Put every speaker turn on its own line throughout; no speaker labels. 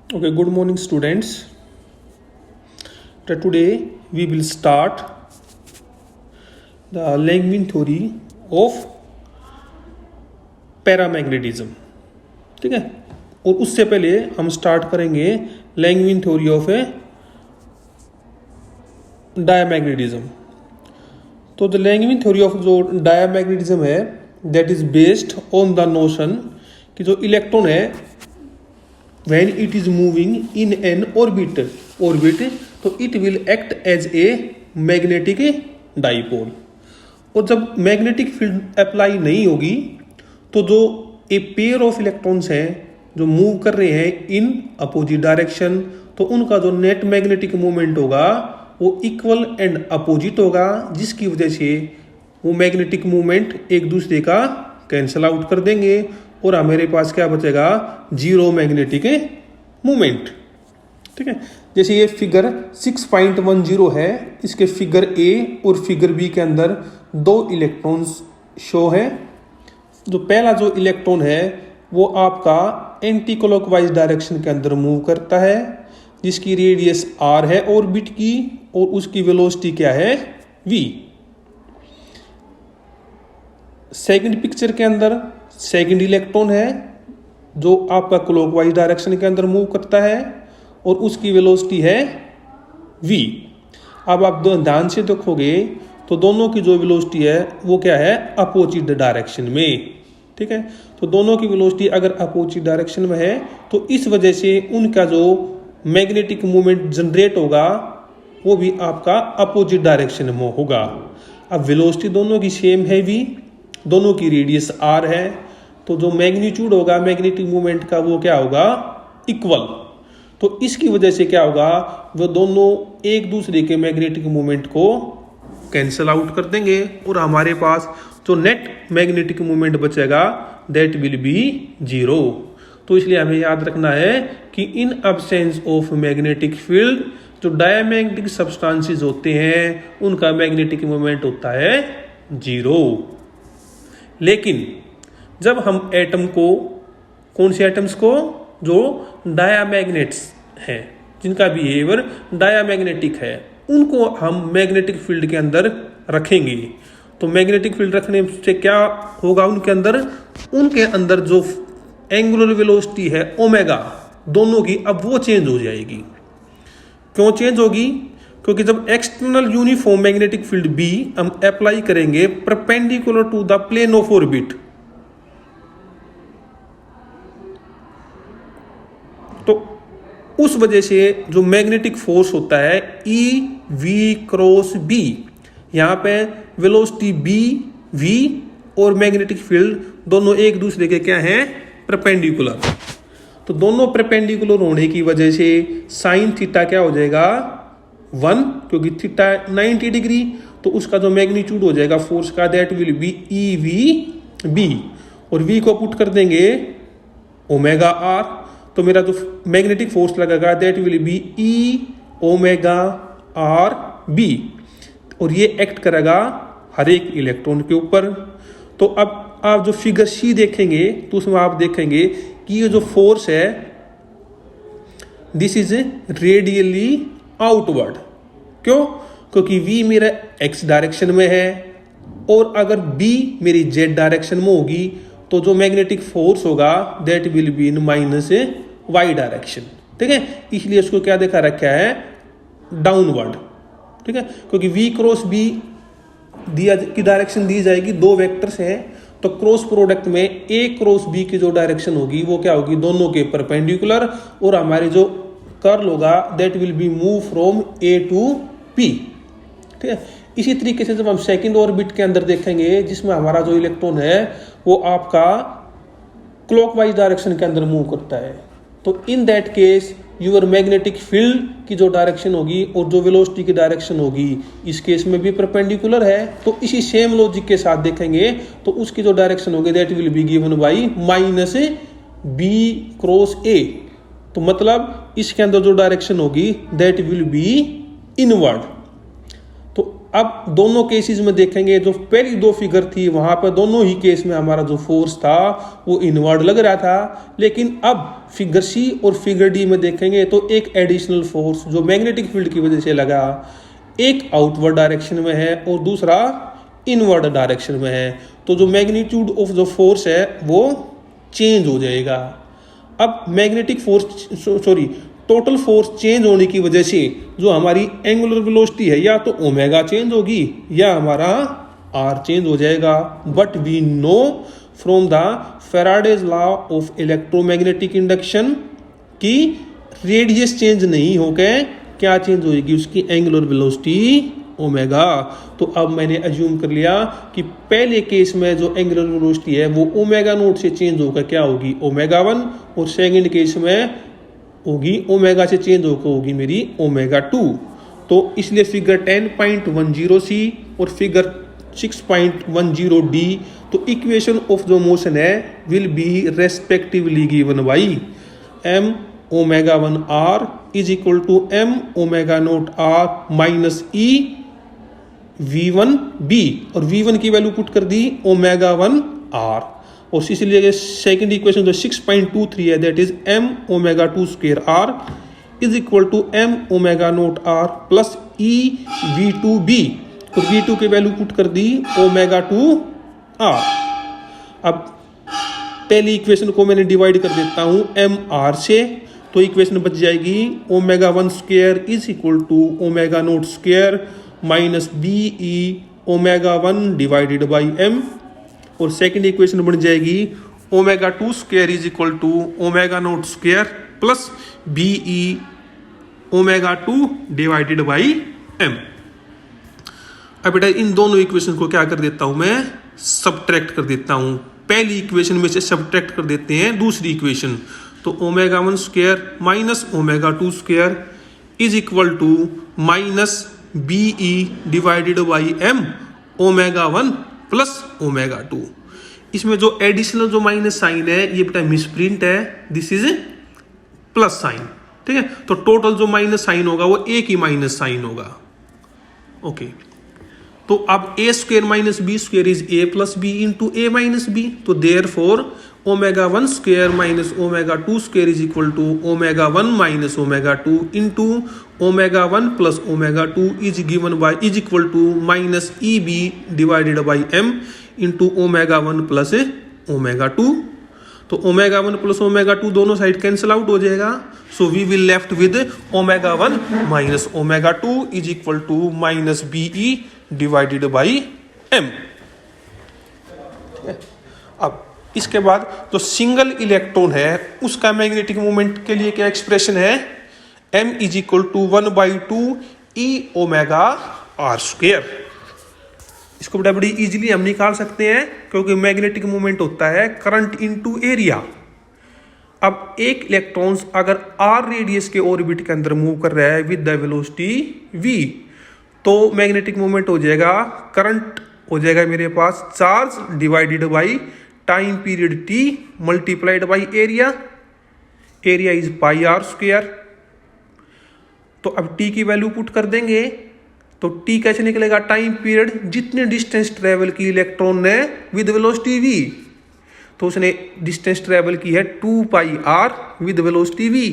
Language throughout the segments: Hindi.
Okay, good morning, students. Today we will start the Langevin theory of paramagnetism. ठीक है, और उससे पहले हम स्टार्ट करेंगे लैंगविन थ्योरी ऑफ ए डायमैग्नेटिज्म. तो द लैंगविन थ्योरी ऑफ जो डायमैग्नेटिज्म है that is based on the notion कि जो इलेक्ट्रॉन है when it is moving in an orbit तो it will act as a magnetic dipole. और जब मैग्नेटिक फील्ड अप्लाई नहीं होगी तो जो ए पेयर ऑफ इलेक्ट्रॉन्स हैं जो मूव कर रहे हैं इन अपोजिट डायरेक्शन, तो उनका जो नेट मैग्नेटिक मूवमेंट होगा वो इक्वल एंड अपोजिट होगा, जिसकी वजह से वो मैग्नेटिक मूवमेंट एक दूसरे का कैंसल आउट कर देंगे और हमारे पास क्या बचेगा, जीरो मैग्नेटिक मूवमेंट. ठीक है, जैसे ये फिगर 6.10 है, इसके फिगर ए और फिगर बी के अंदर दो इलेक्ट्रॉन्स शो है. जो पहला जो इलेक्ट्रॉन है वो आपका एंटी क्लॉकवाइज डायरेक्शन के अंदर मूव करता है, जिसकी रेडियस आर है ऑर्बिट की, और उसकी वेलोसिटी क्या है, वी. सेकंड पिक्चर के अंदर सेकंड इलेक्ट्रॉन है जो आपका क्लॉकवाइज डायरेक्शन के अंदर मूव करता है और उसकी वेलोसिटी है v. अब आप ध्यान से देखोगे तो दोनों की जो वेलोसिटी है वो क्या है, अपोजिट डायरेक्शन में. ठीक है, तो दोनों की वेलोसिटी अगर अपोजिट डायरेक्शन में है तो इस वजह से उनका जो मैग्नेटिक मूवमेंट जनरेट होगा वो भी आपका अपोजिट डायरेक्शन में होगा. अब वेलोसिटी दोनों की सेम है v, दोनों की रेडियस r है, तो जो मैग्नीट्यूड होगा मैग्नेटिक मूवमेंट का वो क्या होगा, इक्वल. तो इसकी वजह से क्या होगा, वो दोनों एक दूसरे के मैग्नेटिक मूवमेंट को कैंसल आउट कर देंगे और हमारे पास जो नेट मैग्नेटिक मूवमेंट बचेगा दैट विल बी जीरो. तो इसलिए हमें याद रखना है कि इन अब्सेंस ऑफ मैग्नेटिक फील्ड जो डायमैग्नेटिक सब्सटेंसेस होते हैं उनका मैग्नेटिक मूवमेंट होता है जीरो. लेकिन जब हम एटम को, कौन से एटम्स को, जो डायामैग्नेट्स हैं जिनका बिहेवियर डायामैग्नेटिक है, उनको हम मैग्नेटिक फील्ड के अंदर रखेंगे. तो मैग्नेटिक फील्ड रखने से क्या होगा, उनके अंदर जो एंगुलर वेलोसिटी है ओमेगा दोनों की, अब वो चेंज हो जाएगी. क्यों चेंज होगी, क्योंकि जब external uniform magnetic field B हम अप्लाई करेंगे perpendicular to the plane of orbit, तो उस वजह से जो मैग्नेटिक फोर्स होता है ई वी क्रॉस बी, यहां पे वेलोसिटी बी वी और मैग्नेटिक फील्ड दोनों एक दूसरे के क्या हैं, परपेंडिकुलर. तो दोनों परपेंडिकुलर होने की वजह से साइन थीटा क्या हो जाएगा 1, क्योंकि थीटा 90 डिग्री, तो उसका जो मैग्नीट्यूड हो जाएगा फोर्स का that will be E V B, और वी को पुट कर देंगे ओमेगा आर, तो मेरा जो मैग्नेटिक फोर्स लगेगा that will be E omega R B, और ये एक्ट करेगा हर एक इलेक्ट्रॉन के ऊपर. तो अब आप जो फिगर सी देखेंगे तो उसमें आप देखेंगे कि ये जो फोर्स है दिस इज रेडियली आउटवर्ड. क्यों, क्योंकि v मेरा x डायरेक्शन में है और अगर b मेरी z डायरेक्शन में होगी तो जो मैग्नेटिक फोर्स होगा that will be in minus y direction. ठीक है, इसलिए उसको क्या देखा रखा है, डाउनवर्ड. ठीक है, क्योंकि v क्रॉस b दिया की डायरेक्शन दी जाएगी, दो वेक्टर्स हैं, तो क्रॉस प्रोडक्ट में a क्रॉस b की जो डायरेक्शन होगी वो क्या होगी, दोनों के परपेंडिकुलर, और हमारी जो कर्ल होगा that will be move from a to p. ठीक है, इसी तरीके से जब हम सेकंड ऑर्बिट के अंदर देखेंगे जिसमें हमारा जो इलेक्ट्रॉन है वो आपका क्लॉकवाइज डायरेक्शन के अंदर मूव करता है, तो in that case your magnetic field की जो डायरेक्शन होगी और जो वेलोसिटी की डायरेक्शन होगी इस केस में भी परपेंडिकुलर है. तो इसी सेम लॉजिक के साथ देखेंगे तो उसकी जो डायरेक्शन होगी that will be given by minus B cross A. तो मतलब इसके अंदर जो डायरेक्शन होगी दैट विल बी इनवर्ड. तो अब दोनों केसेस में देखेंगे, जो पहली दो फिगर थी वहां पर दोनों ही केस में हमारा जो फोर्स था वो इनवर्ड लग रहा था, लेकिन अब फिगर सी और फिगर डी में देखेंगे तो एक एडिशनल फोर्स जो मैग्नेटिक फील्ड की वजह से लगा, एक आउटवर्ड डायरेक्शन में है और दूसरा इनवर्ड डायरेक्शन में है। तो जो मैग्नीट्यूड ऑफ जो फोर्स है वो चेंज हो जाएगा। अब magnetic force total force change होने की वजह से जो हमारी एंगुलर वेलोसिटी है या तो ओमेगा चेंज होगी या हमारा आर चेंज हो जाएगा। But we know from the Faraday's law of electromagnetic induction कि रेडियस चेंज नहीं होकर क्या चेंज होगी, उसकी एंगुलर वेलोसिटी ओमेगा। तो अब मैंने अज्यूम कर लिया कि पहले केस में जो एंगुलर वेलोसिटी है वो ओमेगा नोट से चेंज होकर क्या होगी, ओमेगा 1, और सेकंड केस में होगी ओमेगा से चेंज होकर होगी मेरी ओमेगा 2। तो इसलिए फिगर 10.10C और फिगर 6.10D, तो इक्वेशन ऑफ जो मोशन है will be respectively given by m omega 1r is equal to m omega naught r minus e v1b, और v1 की वैल्यू पुट कर दी ओमेगा 1r, और इसलिए सेकंड इक्वेशन जो 6.23 है that is m omega 2 square r is equal to m omega naught r plus e v2b, तो v2 की वैल्यू पुट कर दी ओमेगा 2r। अब पहली इक्वेशन को मैंने डिवाइड कर देता हूं mr से, तो इक्वेशन बच जाएगी omega 1 square is equal to omega naught square minus B E omega 1 divided by m, और सेकंड इक्वेशन बन जाएगी omega 2 square is equal to omega naught square plus B E omega 2 divided by m। अब बेटा इन दोनों इक्वेशन को क्या कर देता हूं मैं, सब्ट्रैक्ट कर देता हूं। पहली इक्वेशन में से सब्ट्रैक्ट कर देते हैं दूसरी इक्वेशन, तो omega 1 square minus omega 2 square is equal to minus B E divided by m omega 1 plus omega 2। इसमें जो एडिशनल जो माइनस साइन है ये बेटा मिसप्रिंट है, दिस इज प्लस साइन, ठीक है। तो टोटल जो माइनस साइन होगा वो एक ही माइनस साइन होगा, ओके। तो अब a square minus B square is a plus B into A minus B, तो therefore omega 1 square minus omega 2 square is equal to omega 1 minus omega 2 into omega 1 plus omega 2 is given by is equal to minus E B divided by m into omega 1 plus omega 2। तो ओमेगा 1 प्लस ओमेगा 2 दोनों साइड कैंसिल आउट हो जाएगा, so we will left with omega 1 minus omega 2 is equal to minus B E divided by m। अब इसके बाद जो सिंगल इलेक्ट्रॉन है उसका मैग्नेटिक मोमेंट के लिए क्या एक्सप्रेशन है, m is equal to 1/2 e omega r square. इसको बड़ा बड़ी इजीली हम निकाल सकते हैं क्योंकि मैग्नेटिक मोमेंट होता है करंट इनटू एरिया। अब एक इलेक्ट्रॉन अगर r रेडियस के ऑर्बिट के अंदर मूव कर रहा है विद द वेलोसिटी v, तो मैग्नेटिक मोमेंट हो जाएगा, करंट हो जाएगा मेरे पास charge divided by time period t multiplied by area, area is pi r square. तो अब t की वैल्यू पुट कर देंगे तो t कैसे निकलेगा, टाइम पीरियड जितने डिस्टेंस ट्रेवल की इलेक्ट्रॉन ने विद वेलोसिटी v, तो उसने डिस्टेंस ट्रेवल की है 2 पाई r विद वेलोसिटी v,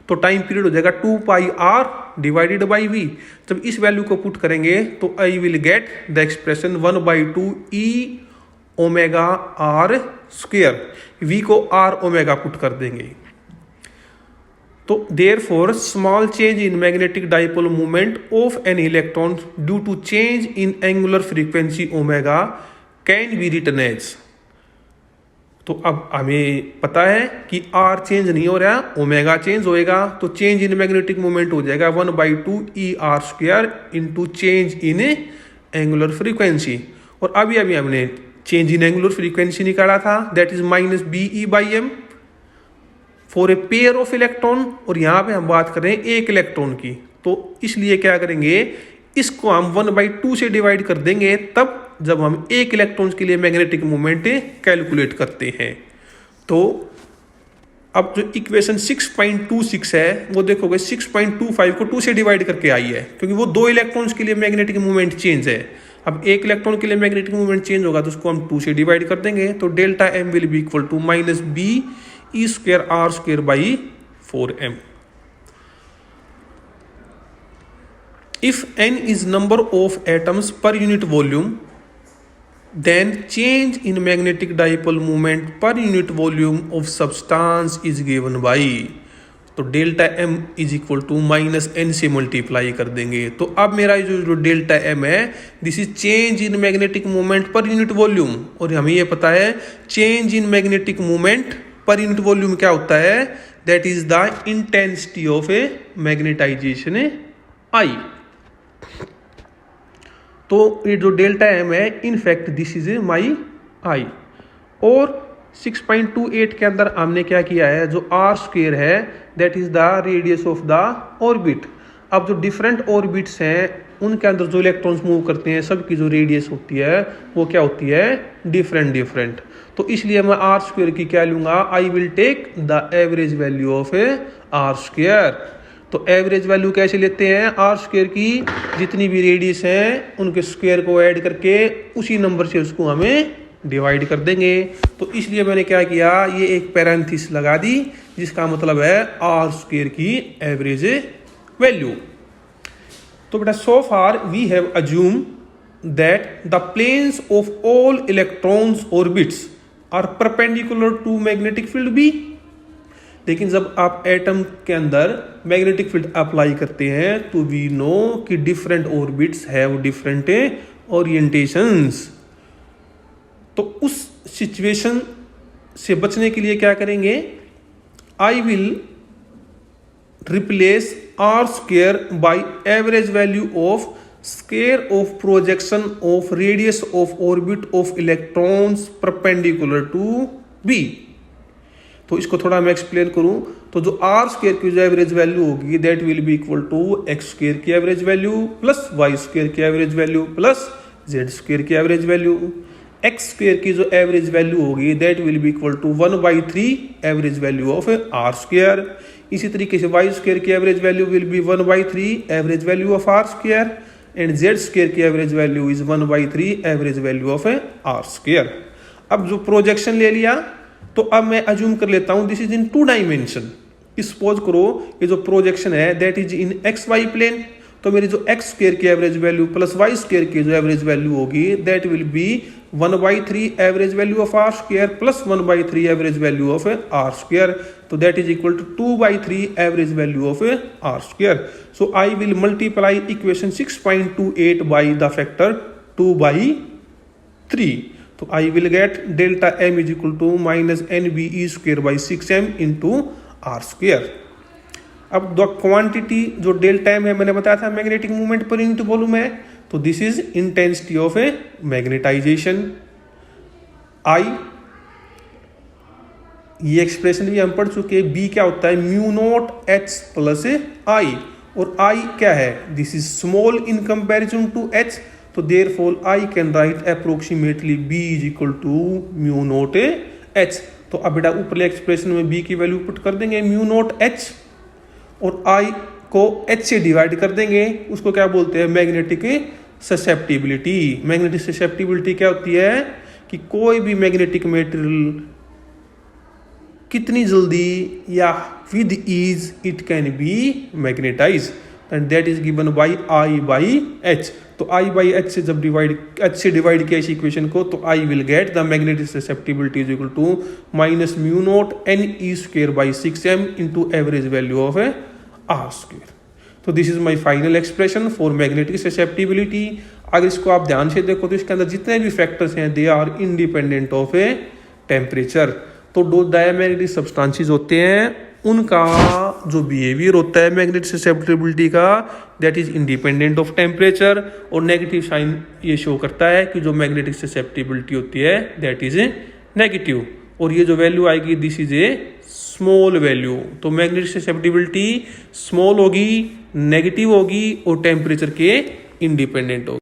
तो टाइम पीरियड हो जाएगा 2 पाई r डिवाइडेड बाई v। जब इस वैल्यू को पुट करेंगे तो I will get the expression 1/2 e omega r square, v को r ओमेगा पुट कर देंगे। तो therefore small change in magnetic dipole movement of an electron due to change in angular frequency omega can be written as. तो अब हमें पता है कि r चेंज नहीं हो रहा, ओमेगा चेंज होएगा, तो चेंज इन मैग्नेटिक मोमेंट हो जाएगा 1/2 E r square into change in angular frequency. और अभी हमने चेंज इन एंगुलर फ्रीक्वेंसी निकाला था, that is minus B E by M for a pair of electron, और यहाँ पे हम बात कर रहे हैं एक इलेक्ट्रॉन की, तो इसलिए क्या करेंगे, इसको हम 1/2 से डिवाइड कर देंगे तब जब हम एक इलेक्ट्रॉन के लिए मैग्नेटिक मोमेंट कैलकुलेट करते हैं। तो अब जो इक्वेशन 6.26 है वो देखोगे 6.25 को 2 से डिवाइड करके आई है, क्योंकि वो 2 इलेक्ट्रॉन्स के लिए मैग्नेटिक मूवमेंट चेंज है। अब एक इलेक्ट्रॉन के लिए मैग्नेटिक मूवमेंट चेंज होगा तो उसको हम 2 से डिवाइड कर देंगे, तो delta M will be equal to minus B E square R square by 4m। If n is number of atoms per unit volume, then change in magnetic dipole moment per unit volume of substance is given by, तो delta m is equal to minus N से मल्टीप्लाई कर देंगे। तो अब मेरा जो डेल्टा m है this is change in magnetic moment per unit volume, और हमें ये पता है change in magnetic moment per unit volume क्या होता है, that is the intensity of a magnetization I. तो ये जो डेल्टा एम है in fact this is my I. और 6.28 के अंदर हमने क्या किया है, जो आर स्क्वायर है that is the radius of the orbit. अब जो डिफरेंट ऑर्बिट्स हैं उनके अंदर जो इलेक्ट्रॉन्स मूव करते हैं सबकी जो रेडियस होती है वो क्या होती है, डिफरेंट। तो इसलिए मैं आर स्क्वायर की क्या लूंगा, I will take the average value of A R square. तो एवरेज वैल्यू कैसे लेते हैं, आर स्क्वायर की जितनी भी रेडियस है उनके स्क्वायर को ऐड करके उसी नंबर से उसको हमें डिवाइड कर देंगे। तो इसलिए मैंने क्या किया, ये एक पैरेंथेसिस लगा दी जिसका मतलब है आर स्क्वायर की एवरेज वैल्यू। तो बेटा so far we have assume that the planes of all electrons orbits are perpendicular to magnetic field B. लेकिन जब आप एटम के अंदर मैग्नेटिक फील्ड अप्लाई करते हैं तो वी नो कि different orbits have different orientations. तो उस सिचुएशन से बचने के लिए क्या करेंगे, I will replace R square by average value of square of projection of radius of orbit of electrons perpendicular to B. तो इसको थोड़ा मैं एक्सप्लेन करूं तो जो आर स्क्वायर की जो एवरेज वैल्यू होगी that will be equal to X square की average value plus Y square की average value plus Z square की एवरेज वैल्यू। एक्स स्क्वायर की जो एवरेज वैल्यू होगी that will be equal to 1/3 average value of R square. इसी तरीके से वाई स्क्वायर की average value will be 1/3 average value of R square and Z square की average value is 1/3 average value of R square. अब जो प्रोजेक्शन ले लिया तो अब मैं अज्यूम कर लेता हूं this is in 2 dimension. Suppose करो ये जो प्रोजेक्शन है that is in X Y plane, तो मेरी जो एक्स स्क्वायर की average value plus Y square की जो एवरेज वैल्यू होगी that will be 1/3 average value of R square plus 1/3 average value of R square. तो that is equal to 2/3 average value of R square. So I will multiply equation 6.28 by the factor 2/3। तो I will get delta M is equal to minus N B E square by 6m into R square. अब द क्वांटिटी जो डेल्टा एम है मैंने बताया था magnetic movement per unit volume है, तो this is intensity of a magnetization. I ये एक्सप्रेशन भी हम पढ़ चुके, बी क्या होता है mu naught H plus I, और आई क्या है this is small in comparison to H, तो therefore I can write approximately B is equal to mu naught H. तो अब बेटा ऊपरले एक्सप्रेशन में बी की वैल्यू पुट कर देंगे म्यू नॉट एच, और आई को एच से डिवाइड कर देंगे, उसको क्या बोलते हैं मैग्नेटिक ससेप्टिबिलिटी। मैग्नेटिक ससेप्टिबिलिटी क्या होती है कि कोई भी मैग्नेटिक मटेरियल कितनी जल्दी या with ease it can be magnetise, and that is given by I by H. तो आई बाई एच से जब एच से डिवाइड किया इस इक्वेशन को तो I will get the magnetic susceptibility is equal to minus mu naught N E square by 6m into average value of R square. तो this is my final expression for magnetic susceptibility. अगर इसको आप ध्यान से देखो तो इसके अंदर जितने भी फैक्टर्स हैं they are independent of a temperature. तो दो डायमैग्नेटिक सब्सटेंसेस होते हैं उनका जो बिहेवियर होता है मैग्नेटिक ससेप्टिबिलिटी का that is independent of temperature, और नेगेटिव साइन ये शो करता है कि जो मैग्नेटिक ससेप्टिबिलिटी होती है दैट इज ए नेगेटिव, और ये जो वैल्यू आएगी this is a small value. तो मैग्नेटिक ससेप्टिबिलिटी स्मॉल होगी, नेगेटिव होगी और टेम्परेचर के इंडिपेंडेंट होगी।